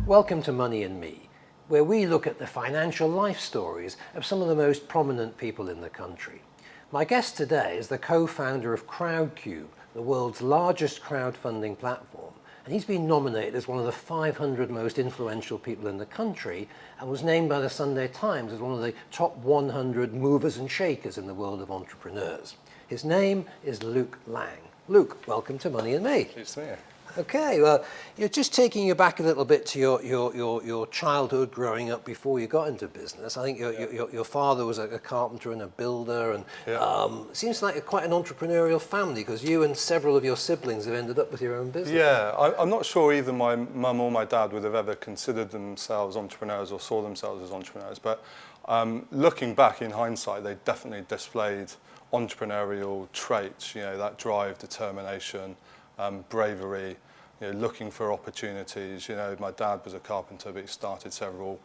Welcome to Money and Me, where we look at the financial life stories of some of the most prominent people in the country. My guest today is the co-founder of Crowdcube, the world's largest crowdfunding platform, and he's been nominated as one of the 500 most influential people in the country and was named by the Sunday Times as one of the top 100 movers and shakers in the world of entrepreneurs. His name is Luke Lang. Luke, welcome to Money and Me. It's me. Okay, well, you're just taking you back a little bit to your childhood growing up before you got into business. I think your father was a carpenter and a builder, and seems like quite an entrepreneurial family because you and several of your siblings have ended up with your own business. Yeah, I'm not sure either my mum or my dad would have ever considered themselves entrepreneurs or saw themselves as entrepreneurs, but looking back in hindsight, they definitely displayed entrepreneurial traits, that drive, determination, bravery, looking for opportunities. My dad was a carpenter, but he started several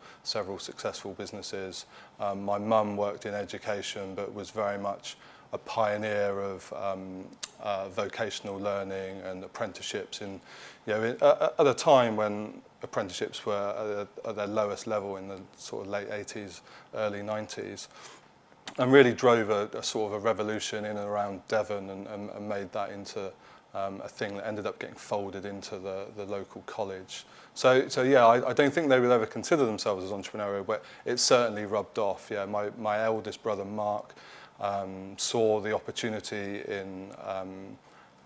successful businesses. My mum worked in education, but was very much a pioneer of vocational learning and apprenticeships at a time when apprenticeships were at their lowest level in the sort of late 80s, early 90s. And really drove a sort of a revolution in and around Devon and made that into a thing that ended up getting folded into the local college. So yeah, I don't think they would ever consider themselves as entrepreneurial, but it certainly rubbed off. Yeah, my eldest brother Mark saw the opportunity in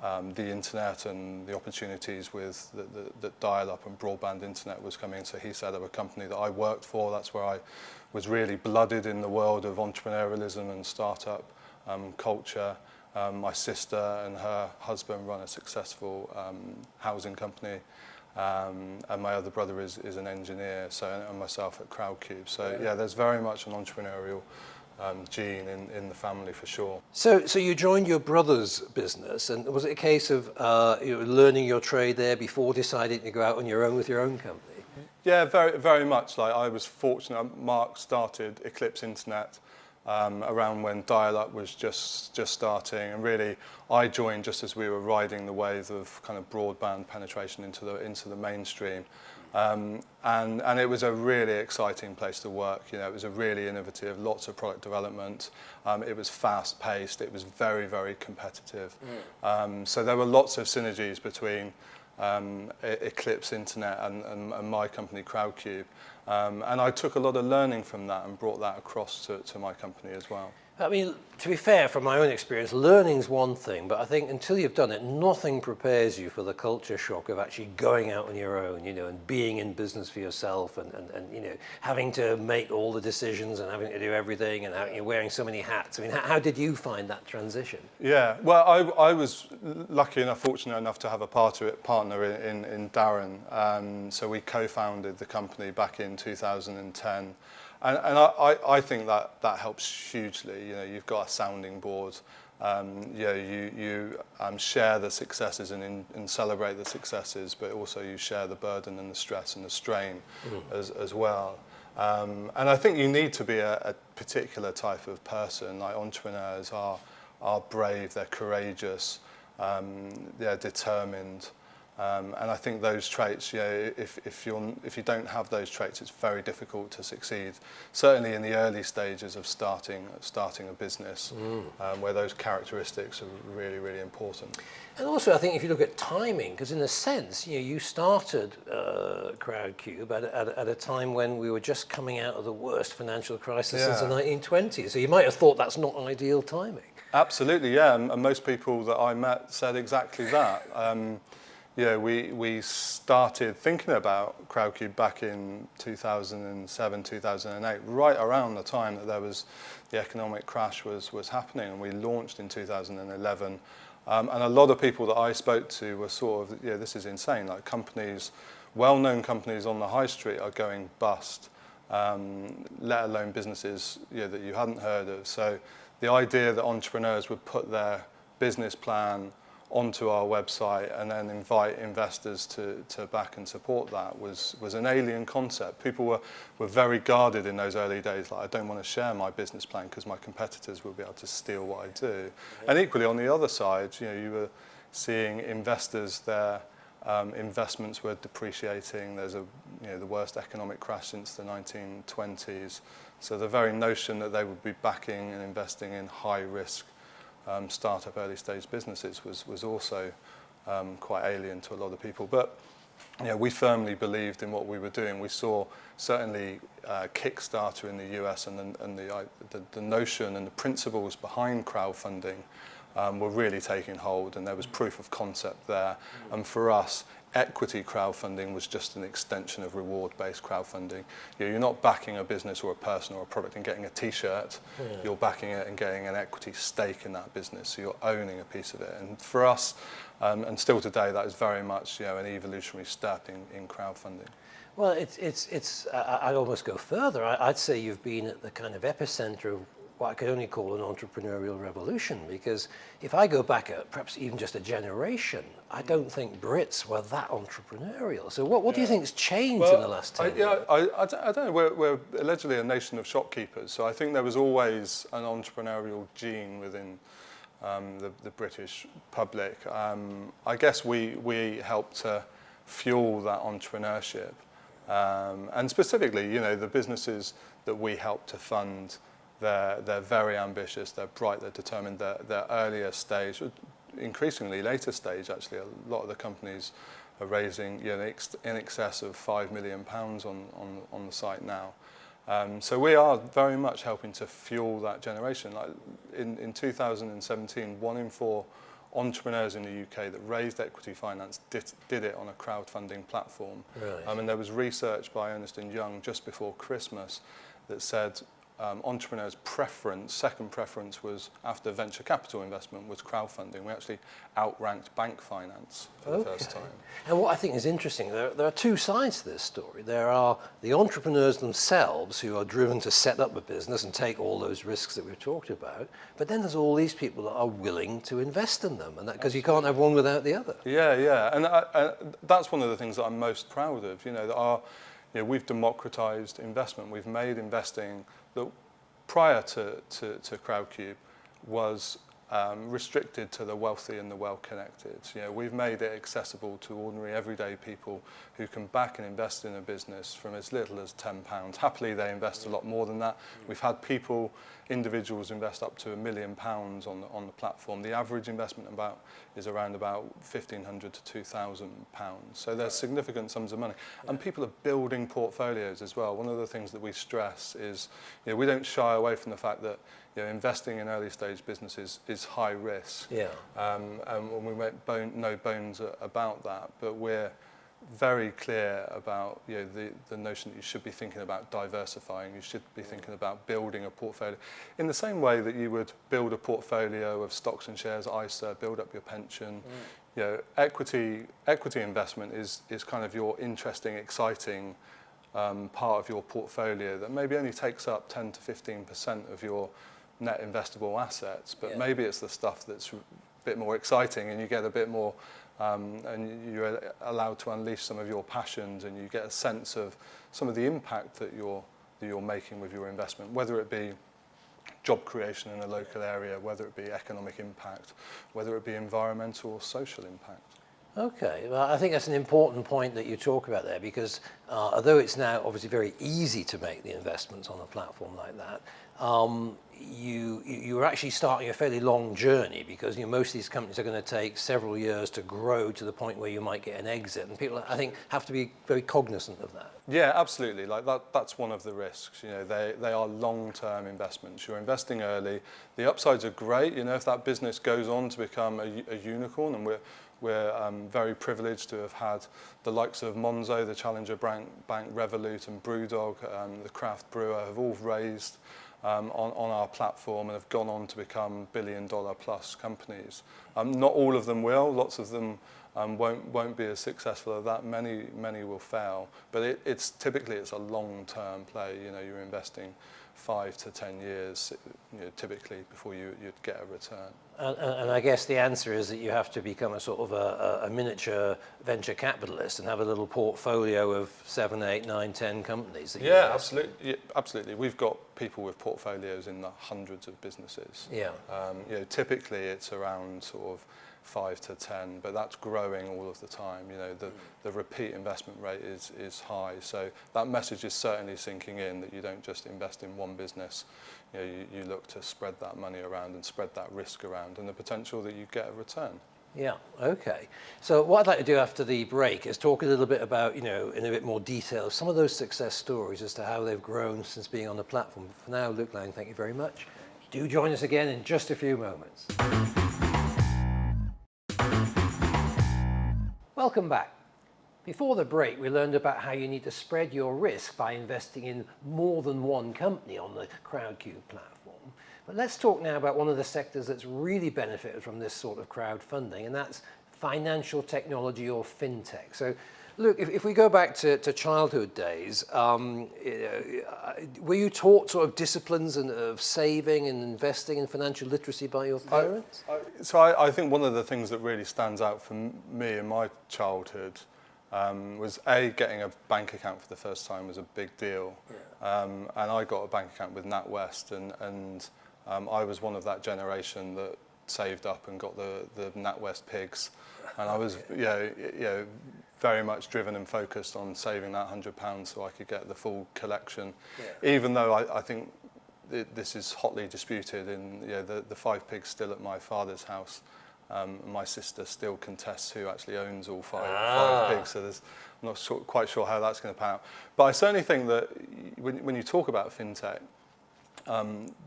the internet and the opportunities with the dial-up and broadband internet was coming. So he set up a company that I worked for. That's where I was really blooded in the world of entrepreneurialism and startup culture. My sister and her husband run a successful housing company, and my other brother is an engineer, and myself at Crowdcube. So yeah, there's very much an entrepreneurial gene in the family for sure. So you joined your brother's business, and was it a case of learning your trade there before deciding to go out on your own with your own company? Yeah, very, very much. Like I was fortunate. Mark started Eclipse Internet around when dial-up was just starting, and really I joined just as we were riding the wave of kind of broadband penetration into the mainstream, and it was a really exciting place to work. It was a really innovative, lots of product development. It was fast-paced. It was very, very competitive. So there were lots of synergies between Eclipse Internet and my company Crowdcube. And I took a lot of learning from that and brought that across to my company as well. I mean, to be fair, from my own experience, learning's one thing, but I think until you've done it, nothing prepares you for the culture shock of actually going out on your own, and being in business for yourself and having to make all the decisions and having to do everything and wearing so many hats. I mean, how did you find that transition? Yeah, well, I was lucky enough, fortunate enough to have a partner in Darren. So we co-founded the company back in 2010. And I think that helps hugely. You've got a sounding board. You share the successes and celebrate the successes, but also you share the burden and the stress and the strain as well. And I think you need to be a particular type of person. Like entrepreneurs are brave, they're courageous, they're determined. And I think those traits, if you don't have those traits, it's very difficult to succeed. Certainly in the early stages of starting a business, where those characteristics are really, really important. And also, I think if you look at timing, because in a sense, you started Crowdcube at a time when we were just coming out of the worst financial crisis since the 1920s. So you might have thought that's not ideal timing. Absolutely, yeah. And most people that I met said exactly that. We started thinking about Crowdcube back in 2007, 2008, right around the time that the economic crash was happening, and we launched in 2011. And a lot of people that I spoke to were sort of, this is insane. Like companies, well-known companies on the high street are going bust, let alone businesses that you hadn't heard of. So the idea that entrepreneurs would put their business plan onto our website and then invite investors to back and support that was an alien concept. People were very guarded in those early days. Like, I don't want to share my business plan because my competitors will be able to steal what I do. And equally on the other side, you were seeing investors there Investments were depreciating. There's the worst economic crash since the 1920s. So the very notion that they would be backing and investing in high-risk startup early-stage businesses was also quite alien to a lot of people. But we firmly believed in what we were doing. We saw certainly Kickstarter in the US and the notion and the principles behind crowdfunding were really taking hold, and there was proof of concept there. And for us, equity crowdfunding was just an extension of reward-based crowdfunding. You're not backing a business or a person or a product and getting a T-shirt. You're backing it and getting an equity stake in that business. So you're owning a piece of it. And for us, and still today, that is very much an evolutionary step in crowdfunding. Well, I'd almost go further. I'd say you've been at the kind of epicenter of what I could only call an entrepreneurial revolution, because if I go back perhaps even just a generation, I don't think Brits were that entrepreneurial. So what do you think's changed in the last 10 years? I don't know. We're allegedly a nation of shopkeepers, so I think there was always an entrepreneurial gene within the British public. I guess we helped to fuel that entrepreneurship, and specifically, the businesses that we help to fund. They're very ambitious, they're bright, they're determined. They're earlier stage, increasingly later stage actually. A lot of the companies are raising in excess of £5 million on the site now. So we are very much helping to fuel that generation. Like in 2017, 1 in 4 entrepreneurs in the UK that raised equity finance did it on a crowdfunding platform. Right. And there was research by Ernst & Young just before Christmas that said entrepreneurs' second preference was, after venture capital investment, was crowdfunding. We actually outranked bank finance for the first time. And what I think is interesting, there are two sides to this story. There are the entrepreneurs themselves who are driven to set up a business and take all those risks that we've talked about. But then there's all these people that are willing to invest in them, and that because you can't have one without the other. Yeah, and that's one of the things that I'm most proud of. That we've democratized investment. We've made investing that prior to Crowdcube was restricted to the wealthy and the well-connected. We've made it accessible to ordinary, everyday people who can back and invest in a business from as little as £10. Happily, they invest a lot more than that. We've had individuals invest up to £1 million on the platform. The average investment is around about £1,500 to £2,000. So there's significant sums of money. And people are building portfolios as well. One of the things that we stress is, we don't shy away from the fact that investing in early stage businesses is high risk. And we make no bones about that, but we're very clear about the notion that you should be thinking about diversifying. You should be thinking about building a portfolio in the same way that you would build a portfolio of stocks and shares, ISA, build up your pension. Equity investment is kind of your interesting, exciting part of your portfolio that maybe only takes up 10 to 15% of your net investable assets, but maybe it's the stuff that's a bit more exciting, and you get a bit more, and you're allowed to unleash some of your passions, and you get a sense of some of the impact that you're making with your investment, whether it be job creation in a local area, whether it be economic impact, whether it be environmental or social impact. Okay, well, I think that's an important point that you talk about there, because although it's now obviously very easy to make the investments on a platform like that, you're actually starting a fairly long journey, because most of these companies are going to take several years to grow to the point where you might get an exit, and people, I think, have to be very cognizant of that. Yeah, absolutely. Like that's one of the risks. They are long-term investments. You're investing early. The upsides are great. If that business goes on to become a unicorn, and we're very privileged to have had the likes of Monzo, the Challenger Bank, Revolut, and Brewdog, the craft brewer, have all raised on our platform and have gone on to become billion-dollar-plus companies. Not all of them will. Lots of them won't be as successful as that. Many will fail. But it's typically a long-term play. You're investing 5 to 10 years, typically, before you'd get a return. And I guess the answer is that you have to become a sort of a miniature venture capitalist and have a little portfolio of 7, 8, 9, 10 companies. Absolutely. Absolutely. We've got people with portfolios in the hundreds of businesses. Yeah. Typically it's around sort of 5 to 10, but that's growing all of the time. The repeat investment rate is high, so that message is certainly sinking in, that you don't just invest in one business. You look to spread that money around and spread that risk around, and the potential that you get a return. Yeah, okay. So what I'd like to do after the break is talk a little bit about, in a bit more detail, some of those success stories as to how they've grown since being on the platform. For now, Luke Lang, thank you very much. Do join us again in just a few moments. Welcome back. Before the break, we learned about how you need to spread your risk by investing in more than one company on the Crowdcube platform. But let's talk now about one of the sectors that's really benefited from this sort of crowdfunding, and that's financial technology, or fintech. So, Luke, if we go back to childhood days, were you taught sort of disciplines of saving and investing and financial literacy by your parents? I think one of the things that really stands out for me in my childhood was getting a bank account for the first time was a big deal. Yeah. And I got a bank account with NatWest, and I was one of that generation that saved up and got the NatWest pigs, and I was very much driven and focused on saving that £100 so I could get the full collection. Yeah. Even though I think this is hotly disputed, in the 5 pigs still at my father's house. My sister still contests who actually owns all five pigs, so I'm not quite sure how that's going to pan out. But I certainly think that when you talk about fintech,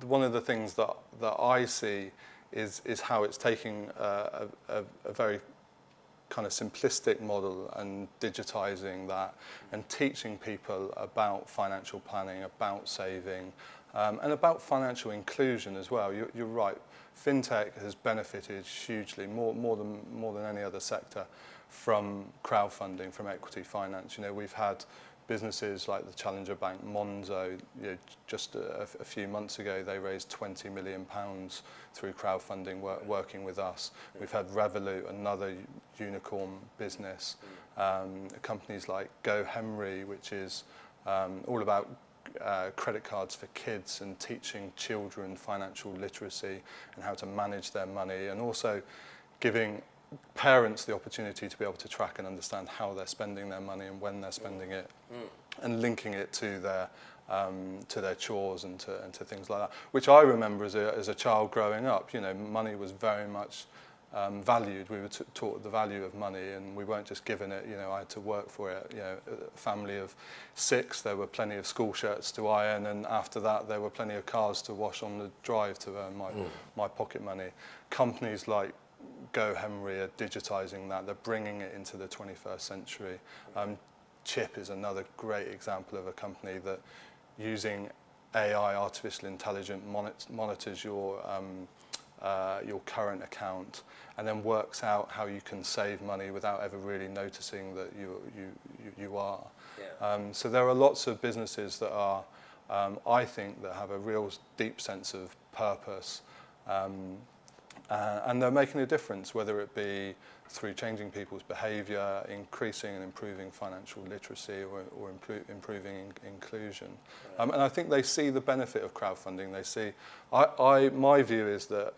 one of the things that I see is how it's taking a very kind of simplistic model and digitizing that and teaching people about financial planning, about saving, and about financial inclusion as well. You're right. Fintech has benefited hugely, more than any other sector, from crowdfunding, from equity finance. We've had businesses like the challenger bank Monzo. Just a few months ago, they raised £20 million through crowdfunding, working with us. We've had Revolut, another unicorn business. Companies like Go Henry, which is all about credit cards for kids and teaching children financial literacy and how to manage their money, and also giving parents the opportunity to be able to track and understand how they're spending their money and when they're spending it, and linking it to their chores and to things like that, which I remember as a child growing up. Money was very much valued. We were taught the value of money, and we weren't just given it. I had to work for it. A family of 6, there were plenty of school shirts to iron, and after that there were plenty of cars to wash on the drive to earn my pocket money. Companies like Go Henry are digitizing that. They're bringing it into the 21st century. Chip is another great example of a company that, using AI, artificial intelligence, monitors your current account, and then works out how you can save money without ever really noticing that you are. Yeah. So there are lots of businesses that are, I think, that have a real deep sense of purpose, and they're making a difference, whether it be through changing people's behaviour, increasing and improving financial literacy, or improving inclusion. And I think they see the benefit of crowdfunding. They see, my view is that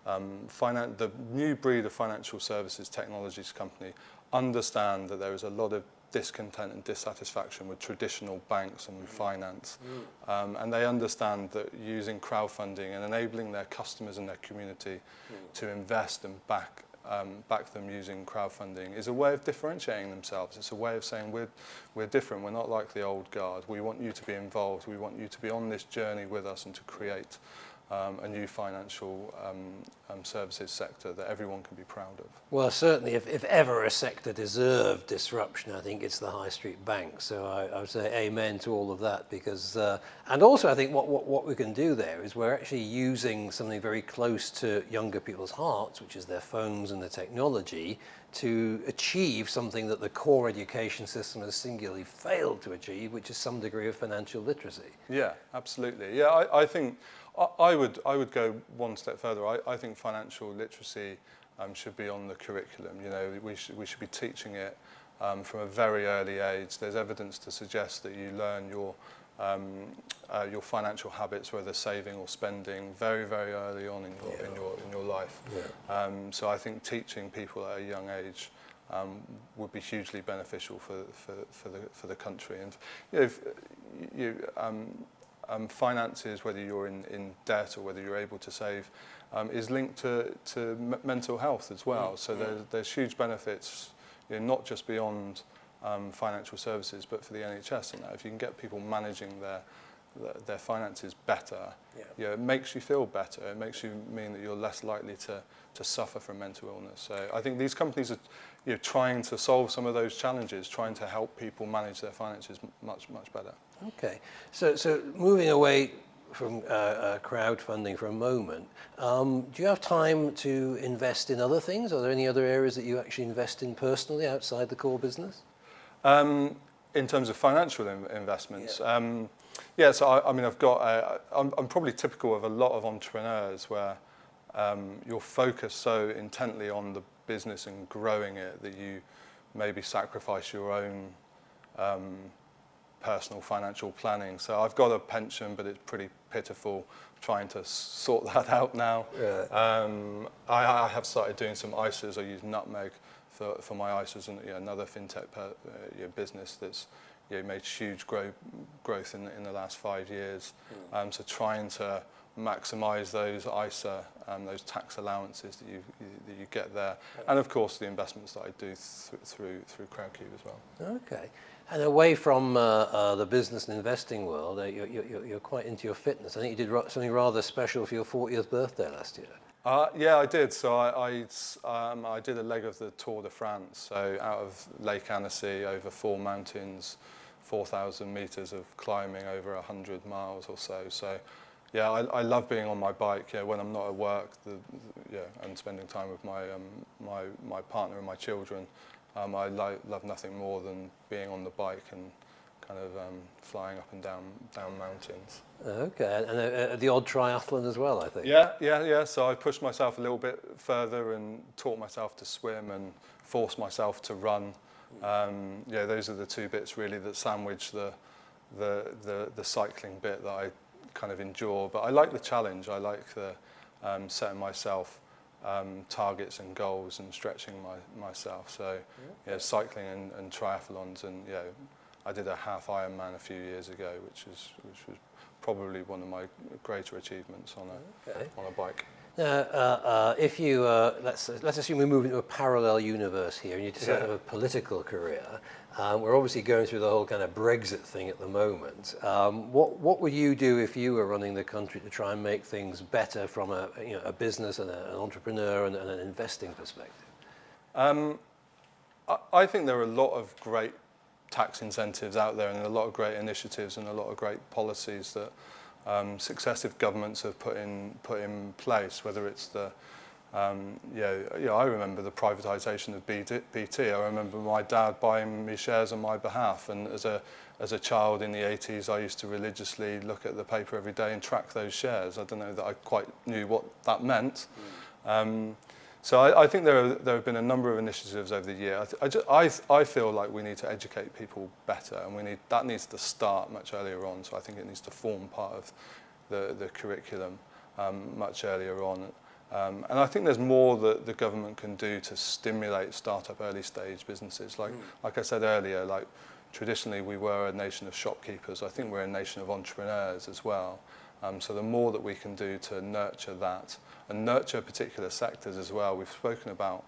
the new breed of financial services technologies company understand that there is a lot of discontent and dissatisfaction with traditional banks and finance. And they understand that using crowdfunding and enabling their customers and their community to invest and back them using crowdfunding is a way of differentiating themselves. It's a way of saying we're different. We're not like the old guard. We want you to be involved. We want you to be on this journey with us and to create a new financial services sector that everyone can be proud of. Well, certainly, if ever a sector deserved disruption, I think it's the high street banks. So I would say amen to all of that, because, and also I think what we can do there is we're actually using something very close to younger people's hearts, which is their phones and the technology, to achieve something that the core education system has singularly failed to achieve, which is some degree of financial literacy. Yeah, absolutely. Yeah, I think I would go one step further. I think financial literacy should be on the curriculum. We should be teaching it from a very early age. There's evidence to suggest that you learn your your financial habits, whether saving or spending, very, very early on in your life. Yeah. So I think teaching people at a young age would be hugely beneficial for the country. And finances, whether you're in debt or whether you're able to save, is linked to mental health as well. So there's huge benefits, not just beyond financial services, but for the NHS. And if you can get people managing their finances better, it makes you feel better. It makes you mean that you're less likely to suffer from mental illness. So I think these companies are trying to solve some of those challenges, trying to help people manage their finances much better. Okay, so moving away from crowdfunding for a moment, do you have time to invest in other things? Are there any other areas that you actually invest in personally outside the core business? In terms of financial investments, so I've got. I'm probably typical of a lot of entrepreneurs where you're focused so intently on the business and growing it that you maybe sacrifice your own personal financial planning. So I've got a pension, but it's pretty pitiful. Trying to sort that out now. Yeah. I have started doing some ISAs. I use Nutmeg for my ISAs, and another fintech business that's made huge growth in the last 5 years. So trying to maximise those ISA, those tax allowances that you get there, and of course the investments that I do through Crowdcube as well. Okay, and away from the business and investing world, you're quite into your fitness. I think you did something rather special for your 40th birthday last year. Yeah, I did. So I did a leg of the Tour de France. So out of Lake Annecy, over 4 mountains, 4,000 meters of climbing, over 100 miles or so. So yeah, I love being on my bike. When I'm not at work, and spending time with my partner and my children, I love nothing more than being on the bike and kind of flying up and down mountains. Okay, and the odd triathlon as well, I think. Yeah. So I pushed myself a little bit further and taught myself to swim and forced myself to run. Those are the two bits really that sandwich the cycling bit that I kind of endure. But I like the challenge. I like the setting myself targets and goals and stretching myself. So cycling and triathlons, and I did a half Ironman a few years ago, which was probably one of my greater achievements on a bike. Now, if you let's assume we move into a parallel universe here, and you decide to have a political career. We're obviously going through the whole kind of Brexit thing at the moment. What would you do if you were running the country to try and make things better from a business and an entrepreneur and an investing perspective? I think there are a lot of great tax incentives out there, and a lot of great initiatives and a lot of great policies that successive governments have put in place. Whether it's I remember the privatisation of BT. I remember my dad buying me shares on my behalf, and as a child in the 80s, I used to religiously look at the paper every day and track those shares. I don't know that I quite knew what that meant. So I think there have been a number of initiatives over the year. I feel like we need to educate people better, and that needs to start much earlier on. So I think it needs to form part of the curriculum much earlier on. And I think there's more that the government can do to stimulate startup early stage businesses. Like I said earlier, like traditionally we were a nation of shopkeepers. I think we're a nation of entrepreneurs as well. So the more that we can do to nurture that and nurture particular sectors as well. We've spoken about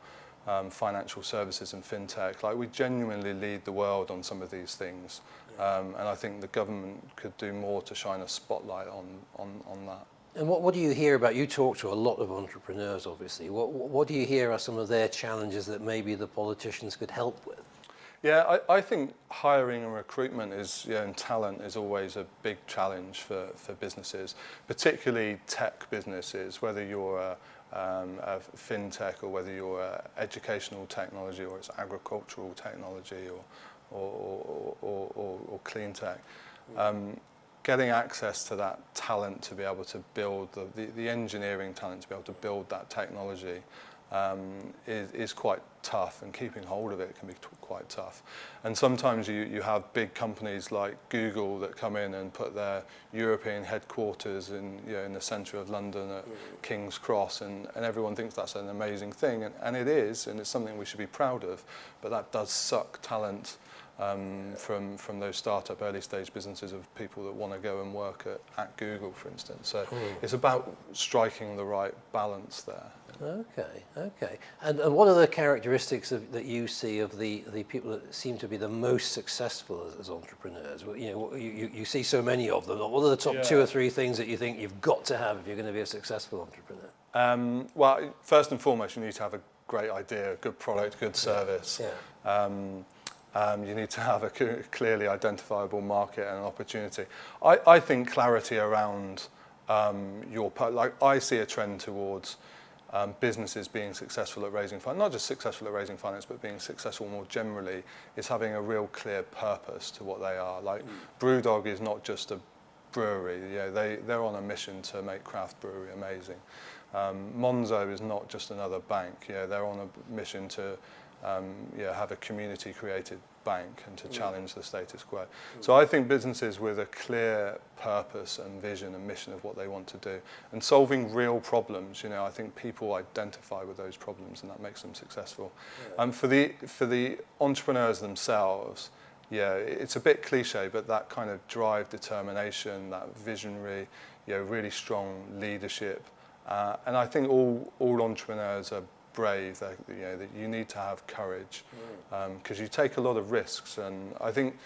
financial services and fintech. Like, we genuinely lead the world on some of these things. And I think the government could do more to shine a spotlight on that. And what do you hear about? You talk to a lot of entrepreneurs, obviously. What do you hear are some of their challenges that maybe the politicians could help with? Yeah, I think hiring and recruitment and talent is always a big challenge for businesses, particularly tech businesses, whether you're a fintech or whether you're educational technology or it's agricultural technology or clean tech. Getting access to that talent to be able to build the engineering talent to be able to build that technology is quite tough, and keeping hold of it can be quite tough. And sometimes you have big companies like Google that come in and put their European headquarters in the centre of London at King's Cross, and everyone thinks that's an amazing thing, and it is, and it's something we should be proud of, but that does suck talent from those startup early stage businesses of people that want to go and work at Google, for instance. So it's about striking the right balance there. Okay. And what are the characteristics that you see of the people that seem to be the most successful as entrepreneurs? Well, you see so many of them. What are the top 2 or 3 things that you think you've got to have if you're going to be a successful entrepreneur? Well, first and foremost, you need to have a great idea, a good product, good service. You need to have a clearly identifiable market and an opportunity. I think clarity around I see a trend towards businesses being successful at raising finance, not just successful at raising finance, but being successful more generally, is having a real clear purpose to what they are. Like Brewdog is not just a brewery, they're on a mission to make craft brewery amazing. Monzo is not just another bank, they're on a mission to have a community created bank and to challenge the status quo. So I think businesses with a clear purpose and vision and mission of what they want to do and solving real problems, I think people identify with those problems and that makes them successful. For the entrepreneurs themselves, it's a bit cliche, but that kind of drive, determination, that visionary, really strong leadership, and I think all entrepreneurs are brave. That you need to have courage because you take a lot of risks, and I think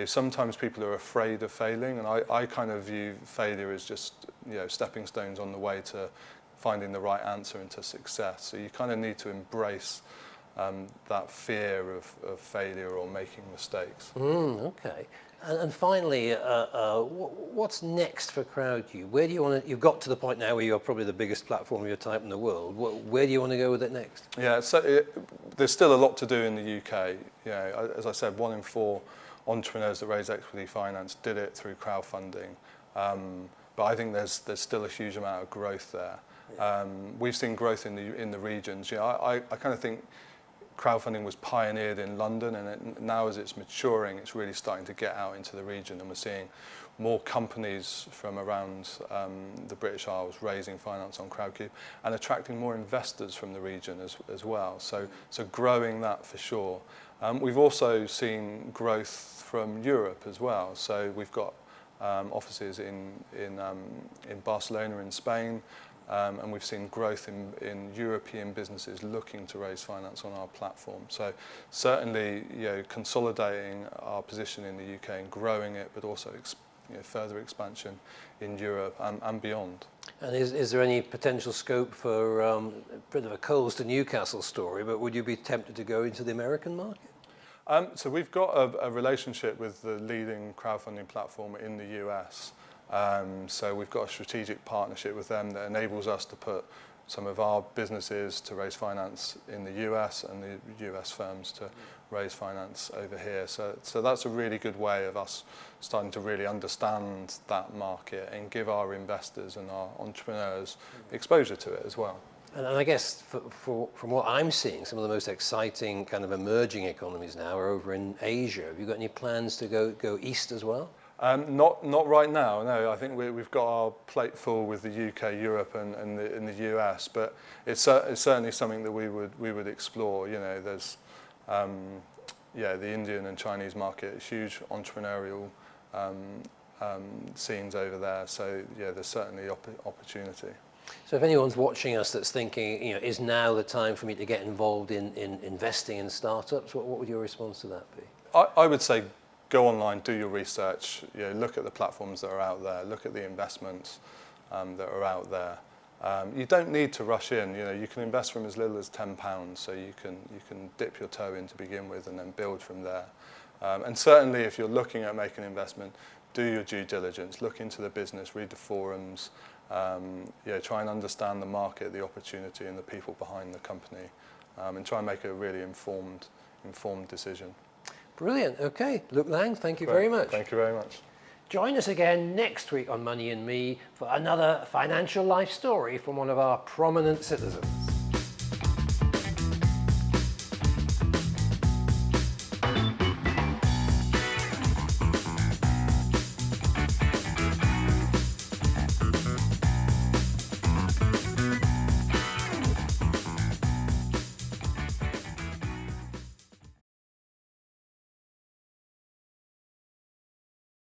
sometimes people are afraid of failing, and I kind of view failure as just stepping stones on the way to finding the right answer into success. So you kind of need to embrace that fear of failure or making mistakes. Okay. And finally, what's next for Crowdcube? Where do you want to? You've got to the point now where you're probably the biggest platform of your type in the world. Where do you want to go with it next? Yeah, so there's still a lot to do in the UK. As I said, 1 in 4 entrepreneurs that raise equity finance did it through crowdfunding. But I think there's still a huge amount of growth there. We've seen growth in the regions. I kind of think crowdfunding was pioneered in London, and now as it's maturing, it's really starting to get out into the region, and we're seeing more companies from around the British Isles raising finance on Crowdcube and attracting more investors from the region as well. So growing that for sure. We've also seen growth from Europe as well. So we've got offices in Barcelona in Spain. And we've seen growth in European businesses looking to raise finance on our platform. So certainly, consolidating our position in the UK and growing it, but also further expansion in Europe and beyond. And is there any potential scope for a bit of a Coles to Newcastle story? But would you be tempted to go into the American market? So we've got a relationship with the leading crowdfunding platform in the US. So we've got a strategic partnership with them that enables us to put some of our businesses to raise finance in the US and the US firms to raise finance over here. So that's a really good way of us starting to really understand that market and give our investors and our entrepreneurs exposure to it as well. And I guess from what I'm seeing, some of the most exciting kind of emerging economies now are over in Asia. Have you got any plans to go east as well? Not right now, no. I think we've got our plate full with the UK, Europe, and the US, but it's certainly something that we would explore. There's the Indian and Chinese market, huge entrepreneurial scenes over there. So there's certainly opportunity. So if anyone's watching us that's thinking, is now the time for me to get involved in investing in startups? What would your response to that be? I would say, go online, do your research, look at the platforms that are out there, look at the investments that are out there. You don't need to rush in. You can invest from as little as £10, so you can dip your toe in to begin with and then build from there. And certainly if you're looking at making an investment, do your due diligence, look into the business, read the forums, try and understand the market, the opportunity and the people behind the company, and try and make a really informed decision. Brilliant. Okay. Luke Lang, thank you very much. Thank you very much. Join us again next week on Money and Me for another financial life story from one of our prominent citizens.